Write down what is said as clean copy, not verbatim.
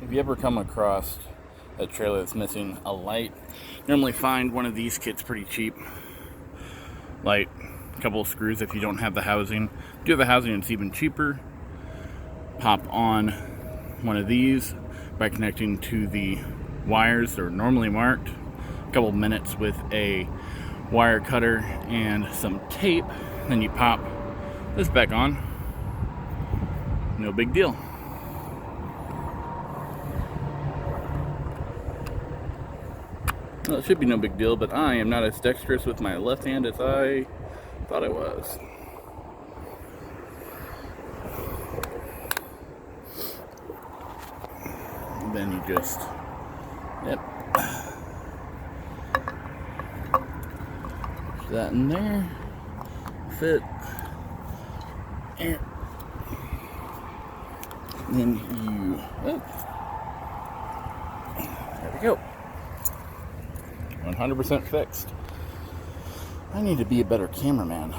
If you ever come across a trailer that's missing a light, normally find one of these kits pretty cheap. Like a couple of screws if you don't have the housing. If you have the housing, it's even cheaper. Pop on one of these by connecting to the wires that are normally marked. A couple of minutes with a wire cutter and some tape. Then you pop this back on. No big deal. Well, it should be no big deal, but I am not as dexterous with my left hand as I thought I was. And then you just, yep, push that in there, fit, and then you, oh, there we go. 100% fixed. I need to be a better cameraman.